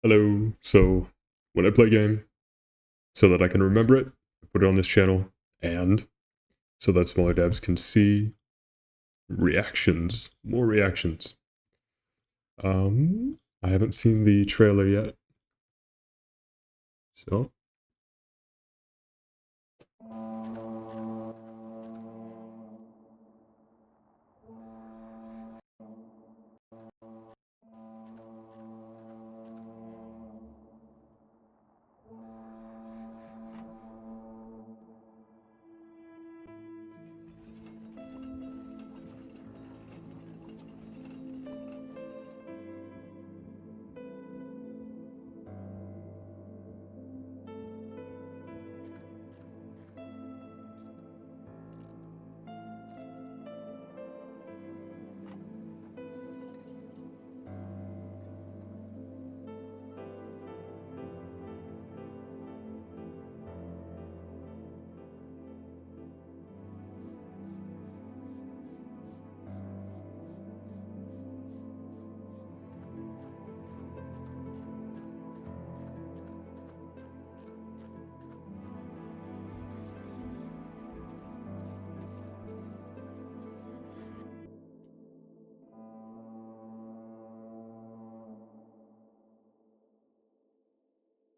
Hello. So, when I play a game, so that I can remember it, I put it on this channel, and so that smaller devs can see reactions, more reactions. I haven't seen the trailer yet, so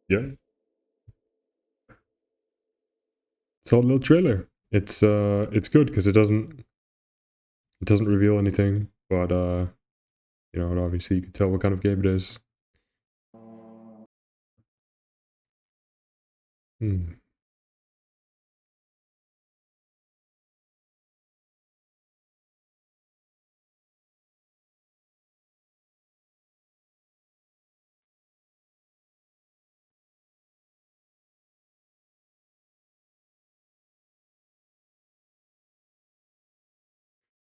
yeah, it's a little trailer. It's good because it doesn't reveal anything, but and obviously you can tell what kind of game it is. Hmm.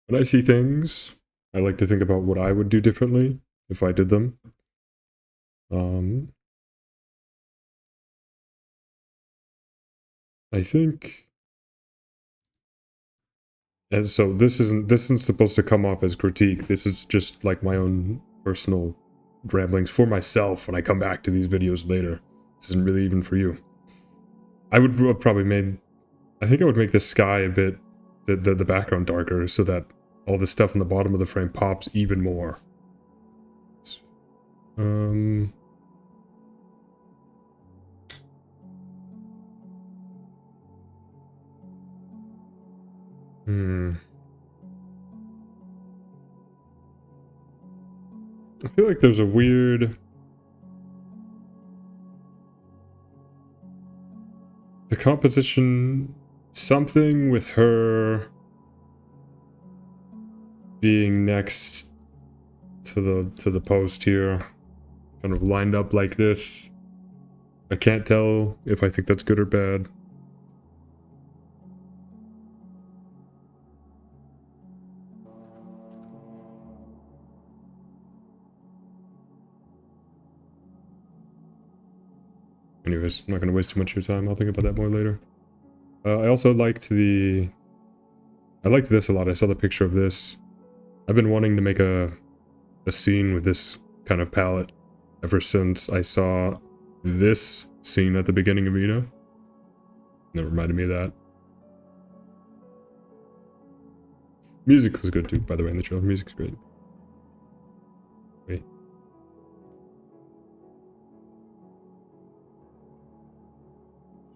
When I see things, I like to think about what I would do differently if I did them. Um, I think. And so this isn't supposed to come off as critique. This is just like my own personal ramblings for myself when I come back to these videos later. This isn't really even for you. I would have probably made I think I would make the sky a bit the background darker so that all the stuff on the bottom of the frame pops even more. Um hmm. I feel like there's a weird the composition something with her being next to the post here, kind of lined up like this. I can't tell if I think that's good or bad. Anyways, I'm not going to waste too much of your time. I'll think about that more later. I also I liked this a lot. I saw the picture of this. I've been wanting to make a scene with this kind of palette ever since I saw this scene at the beginning of Ina. That reminded me of that. Music was good too, by the way, in the trailer. Music's great. Wait.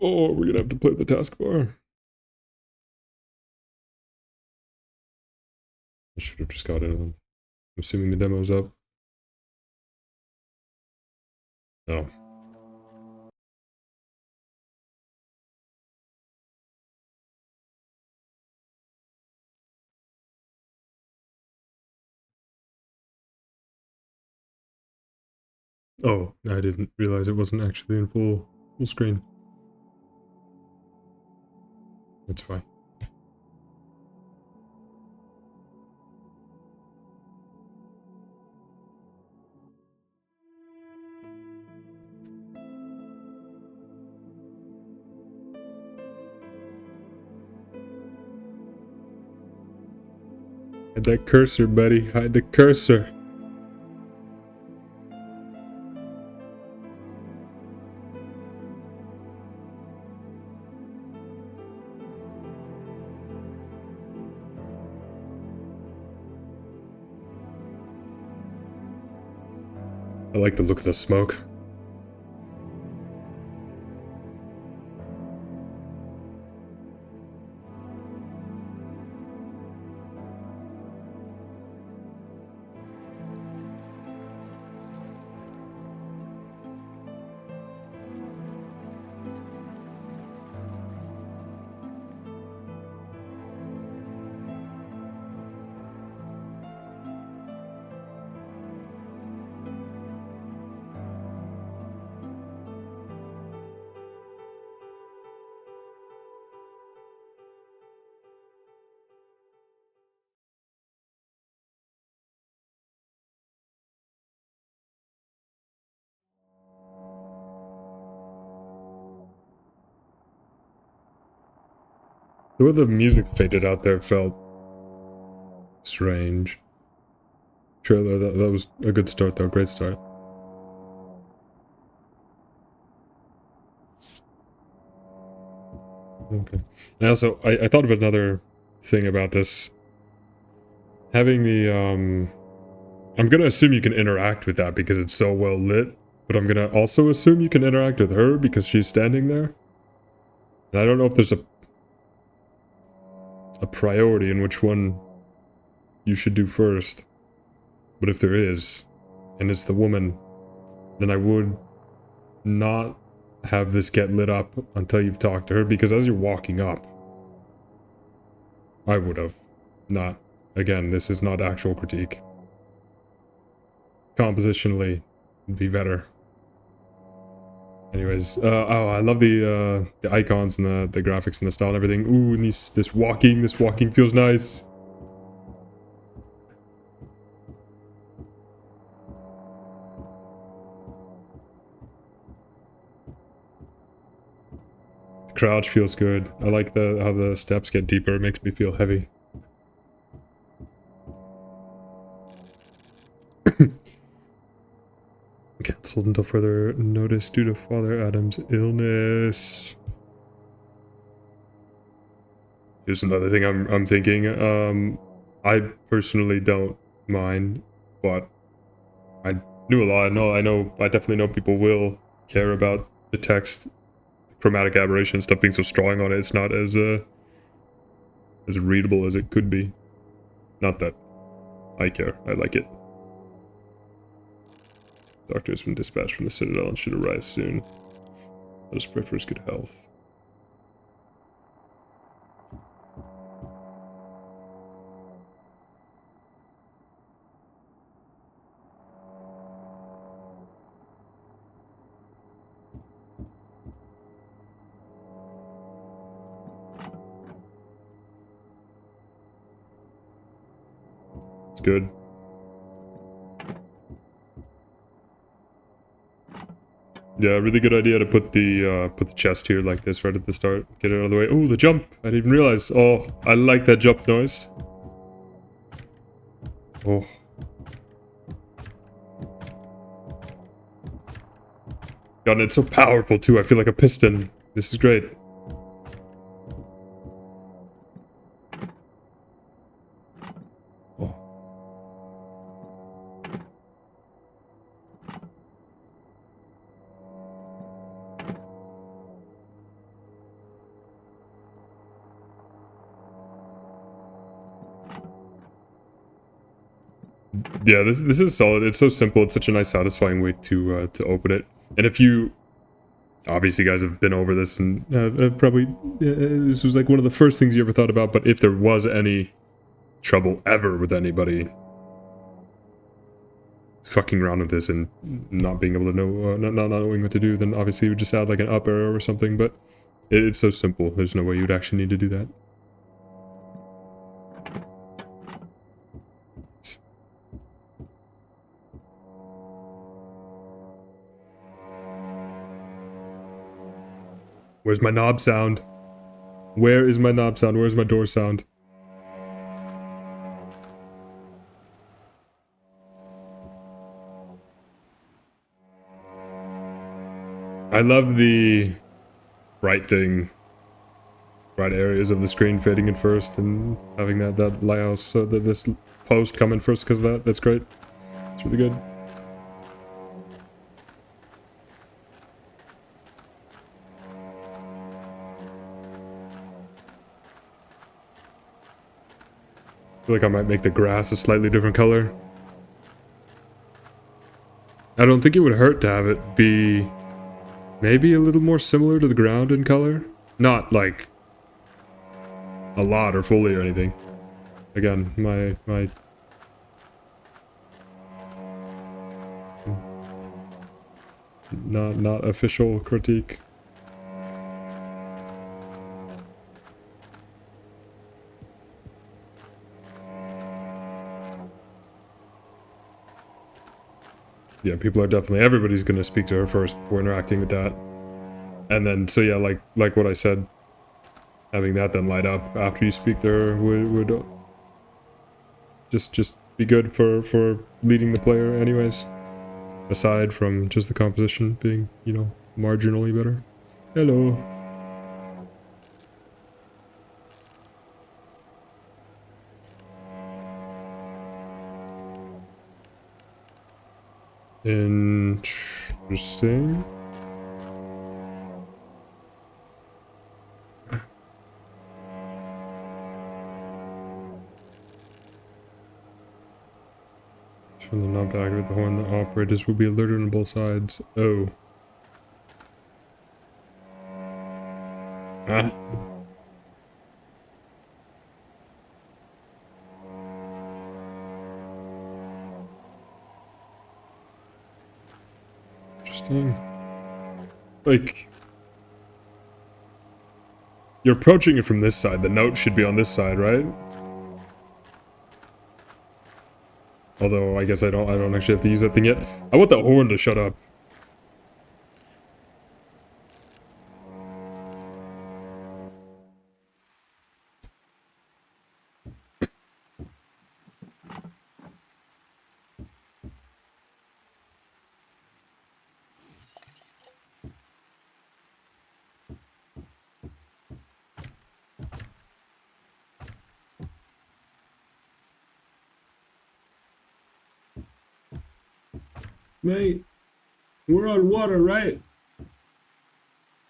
Oh, we're gonna have to play the taskbar. I should have just got it. I'm assuming the demo's up. Oh. Oh, I didn't realize it wasn't actually in full screen. That's fine. Hide that cursor, buddy. Hide the cursor. I like the look of the smoke. The way the music faded out there felt strange. Trailer, that was a good start though, great start. Okay. And also, I thought of another thing about this. Having the, I'm gonna assume you can interact with that because it's so well lit, but I'm gonna also assume you can interact with her because she's standing there. And I don't know if there's a priority in which one you should do first. But if there is, and it's the woman, then I would not have this get lit up until you've talked to her, because as you're walking up, I would have not. Again, this is not actual critique. Compositionally, it'd be better. Anyways, oh, I love the icons and the graphics and the style and everything. Ooh, and this walking feels nice. The crouch feels good. I like how the steps get deeper. It makes me feel heavy. Cancelled until further notice due to Father Adam's illness. Here's another thing I'm thinking. I personally don't mind, but I knew a lot. I definitely know people will care about the text, the chromatic aberration stuff being so strong on it. It's not as readable as it could be. Not that I care. I like it. Doctor has been dispatched from the Citadel and should arrive soon. Let us pray for his good health. It's good. Yeah, really good idea to put the chest here like this right at the start. Get it out of the way. Oh, the jump! I didn't even realize. Oh, I like that jump noise. Oh. God, and it's so powerful too. I feel like a piston. This is great. Oh. Yeah, this is solid. It's so simple. It's such a nice, satisfying way to open it. And if you, obviously, guys have been over this, and probably this was like one of the first things you ever thought about. But if there was any trouble ever with anybody fucking around with this and not being able to know, not knowing what to do, then obviously you would just add like an up arrow or something. But it's so simple. There's no way you'd actually need to do that. Where's my knob sound? Where is my knob sound? Where's my door sound? I love the right areas of the screen fading in first and having that lighthouse, so that this post come in first because that's great. It's really good. feel like I might make the grass a slightly different color. I don't think it would hurt to have it be maybe a little more similar to the ground in color. Not like a lot or fully or anything. Again, my not official critique. Yeah, people are definitely, everybody's gonna speak to her first before interacting with that. And then, so yeah, like what I said, having that then light up after you speak to her would just be good for leading the player anyways. Aside from just the composition being, you know, marginally better. Hello. Interesting. Turn the knob to activate the horn. The operators will be alerted on both sides. Oh. Ah. Interesting. Like, you're approaching it from this side. The note should be on this side, right? Although I guess I don't actually have to use that thing yet. I want that horn to shut up. Mate, we're on water, right?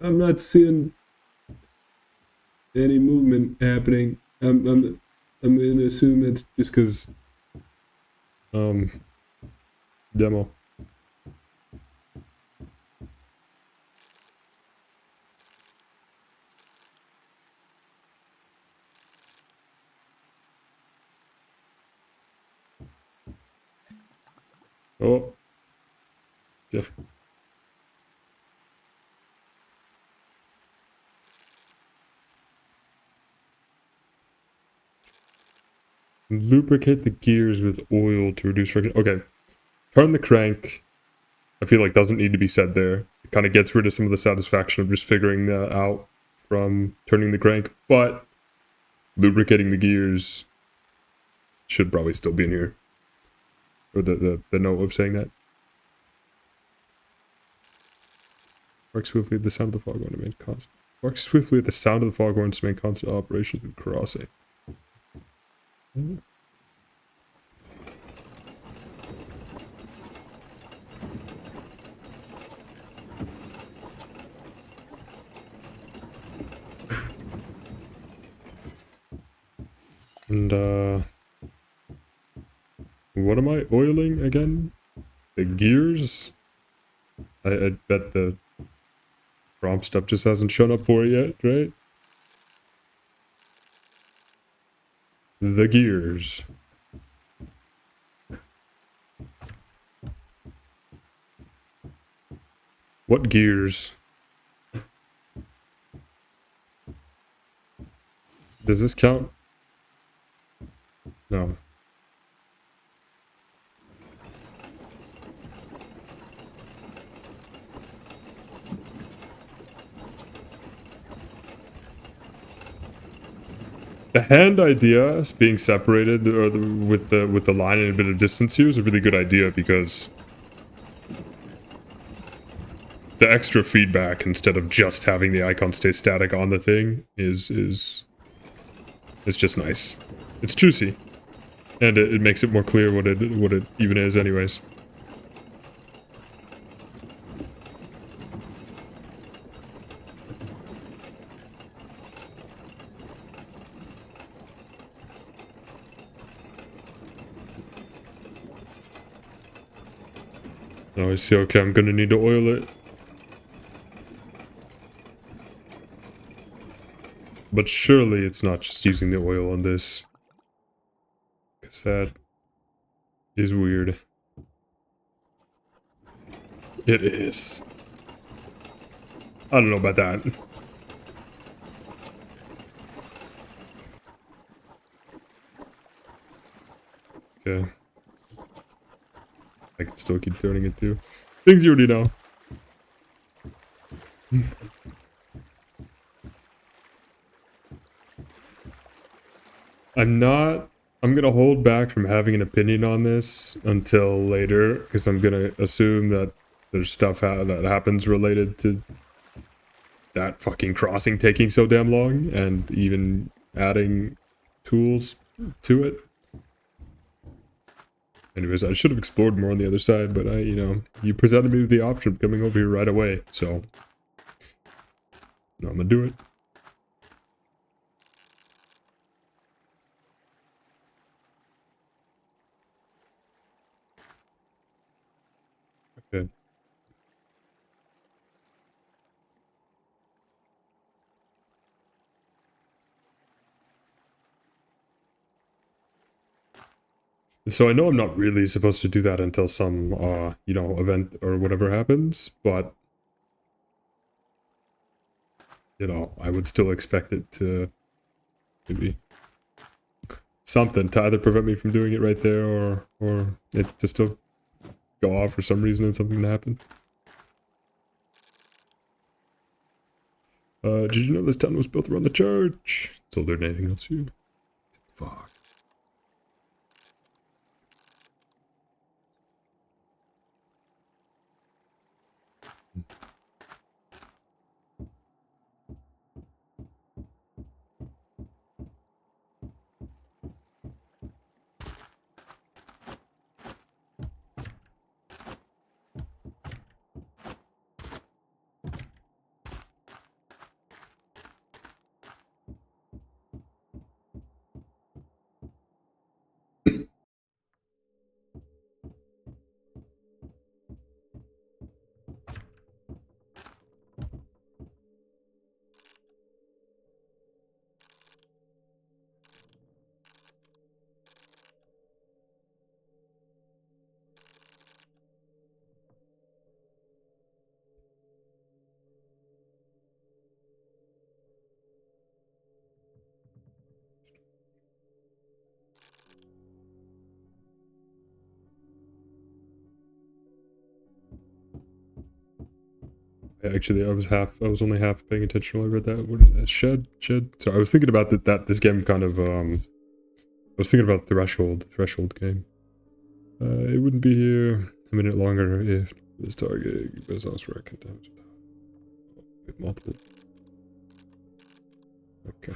I'm not seeing any movement happening. I'm gonna assume that's just because. Demo. Oh. Yeah. Lubricate the gears with oil to reduce friction. Okay. Turn the crank. I feel like doesn't need to be said there. It kind of gets rid of some of the satisfaction of just figuring that out from turning the crank, but lubricating the gears should probably still be in here. Or the note of saying that. Work swiftly at the sound of the foghorn to remain constant. Work swiftly at the sound of the foghorn to remain constant operation through crossing. And what am I oiling again? The gears? I bet the prompt stuff just hasn't shown up for it yet, right? The gears. What gears? Does this count? No. The hand idea, being separated or with the line and a bit of distance here, is a really good idea because the extra feedback instead of just having the icon stay static on the thing is just nice. It's juicy, and it makes it more clear what it even is, anyways. Oh, I see. Okay, I'm gonna need to oil it. But surely it's not just using the oil on this. Because that is weird. It is. I don't know about that. Okay. I can still keep turning it too. Things you already know. I'm not... I'm gonna hold back from having an opinion on this until later, because I'm gonna assume that there's stuff that happens related to that fucking crossing taking so damn long, and even adding tools to it. Anyways, I should have explored more on the other side, but you presented me with the option of coming over here right away, so I'm gonna do it. Okay. So I know I'm not really supposed to do that until some, event or whatever happens, but, I would still expect it to maybe something to either prevent me from doing it right there or it to still go off for some reason and something to happen. Did you know this town was built around the church? It's older than anything else here. Fuck. Actually, I was only half paying attention when I read that. What is that? Shed. So I was thinking about that this game kind of, I was thinking about Threshold game. It wouldn't be here a minute longer if this target was elsewhere contains with multiple. Okay.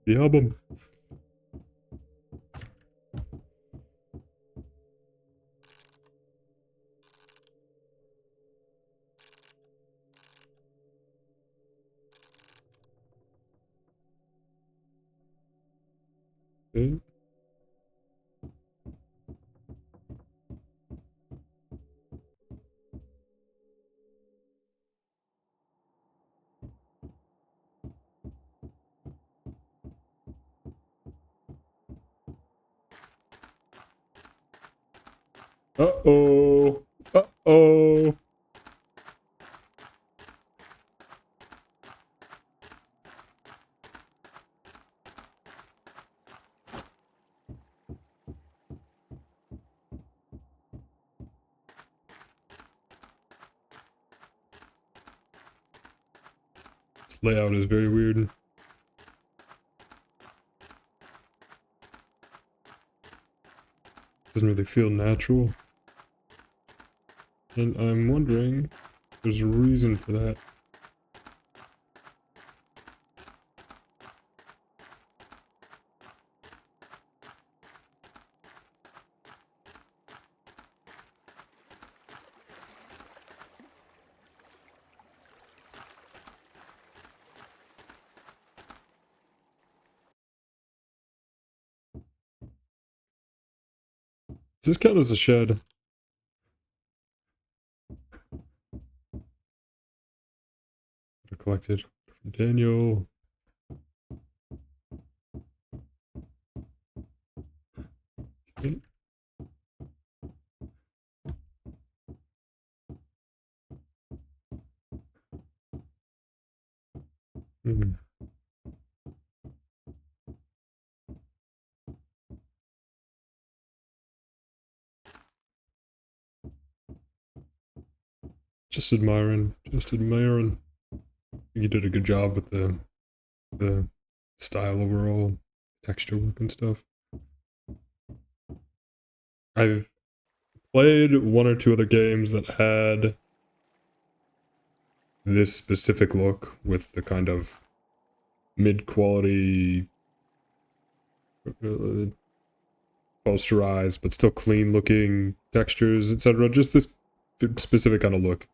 The album. Okay. Uh-oh. Uh-oh. This layout is very weird. Doesn't really feel natural. And I'm wondering if there's a reason for that. Does this count as a shed? Collected from Daniel. Okay. Hmm. Just admiring. Just admiring. I think you did a good job with the style overall, texture work and stuff. I've played one or two other games that had this specific look with the kind of mid-quality posterized but still clean looking textures, etc. Just this specific kind of look.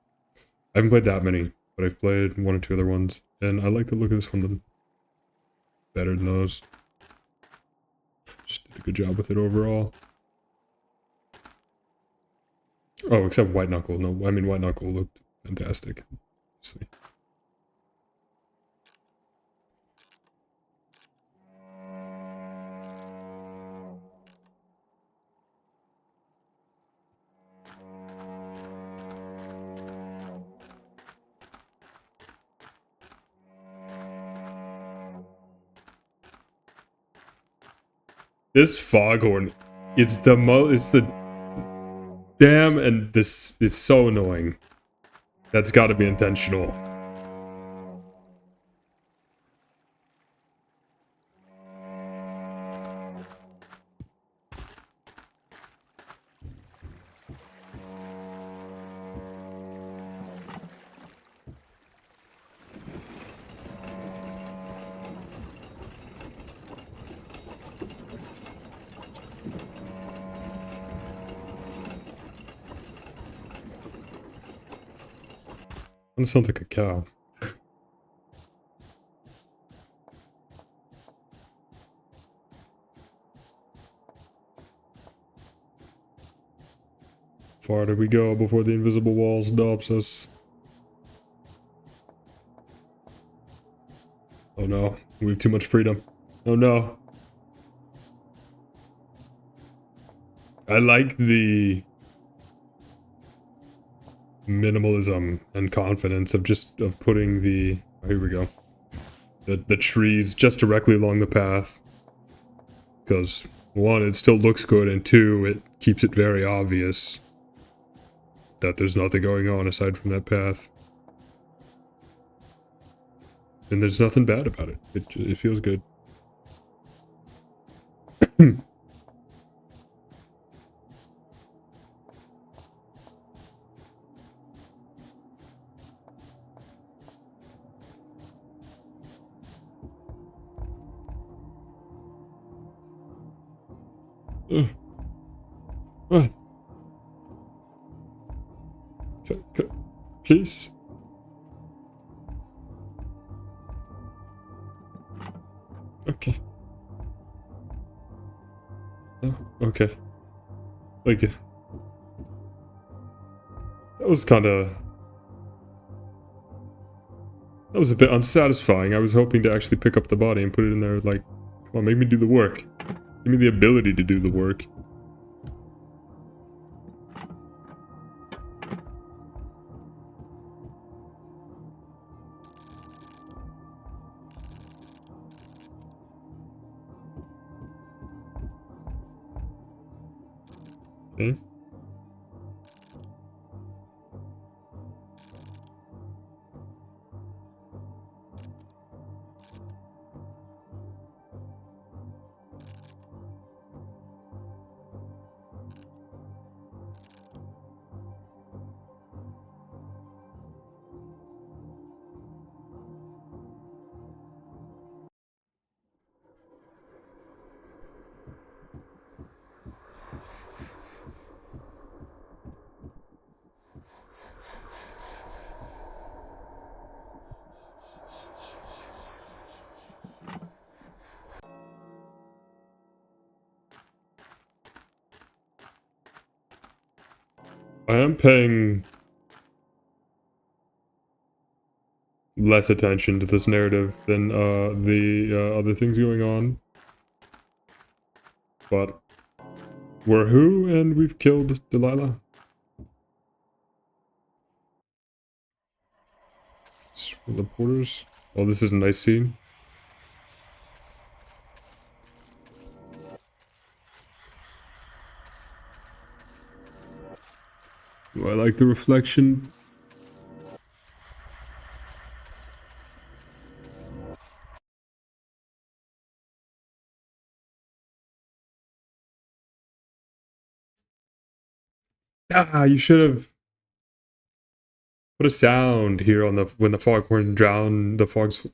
I haven't played that many, but I've played one or two other ones, and I like the look of this one better than those. Just did a good job with it overall. Oh, except White Knuckle. No, I mean White Knuckle looked fantastic. Obviously. This foghorn, it's the damn, and this, it's so annoying. That's got to be intentional. It sounds like a cow. Far did we go before the invisible wall stops us? Oh no, we have too much freedom. Oh no. I like the minimalism and confidence of putting the, oh, here we go, the trees just directly along the path, because one, it still looks good, and two, it keeps it very obvious that there's nothing going on aside from that path, and there's nothing bad about it. It feels good. What? Please? Okay. Oh, okay. Thank you. That was kinda... That was a bit unsatisfying. I was hoping to actually pick up the body and put it in there, like, come on, make me do the work. Give me the ability to do the work. Okay. I am paying less attention to this narrative than the other things going on. But we're who, and we've killed Delilah. The porters. Oh, this is a nice scene. Do I like the reflection? Ah, you should have put a sound here on the when the foghorn drown the fogs.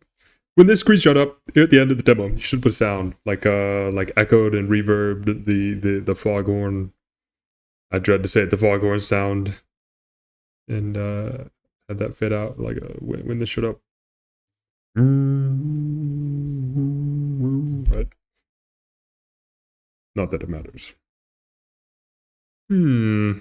When this screen showed up at the end of the demo, you should put a sound like echoed and reverbed the foghorn. I dread to say it, the foghorn sound, and had that fade out like when this showed up. Right. Not that it matters. Hmm.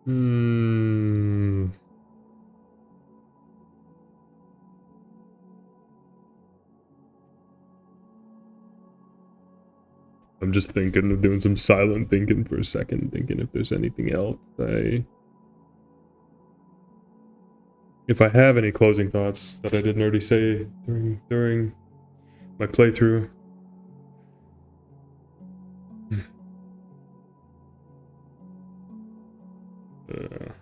Hmm. I'm just thinking of doing some silent thinking for a second, thinking if there's anything else if I have any closing thoughts that I didn't already say during my playthrough. Uh,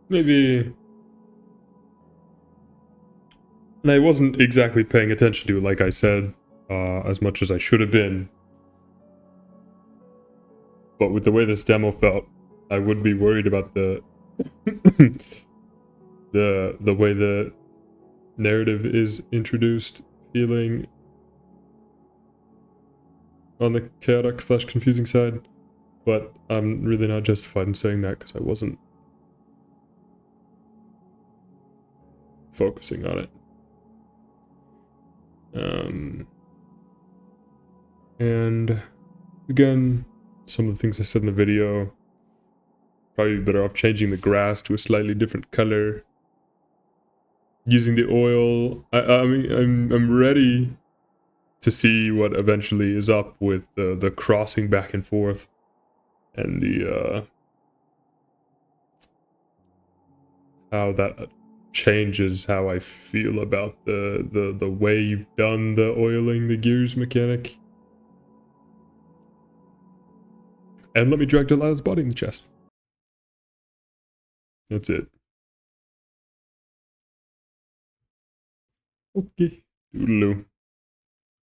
maybe. And I wasn't exactly paying attention to it, like I said, as much as I should have been. But with the way this demo felt, I would be worried about the the way the narrative is introduced, feeling on the chaotic slash confusing side. But I'm really not justified in saying that because I wasn't focusing on it. And again, some of the things I said in the video, probably better off changing the grass to a slightly different color. Using the oil. I mean, I'm ready to see what eventually is up with the crossing back and forth and the how that changes how I feel about the way you've done the oiling the gears mechanic. And let me drag Delilah's body in the chest. That's it. Okay. Toodaloo.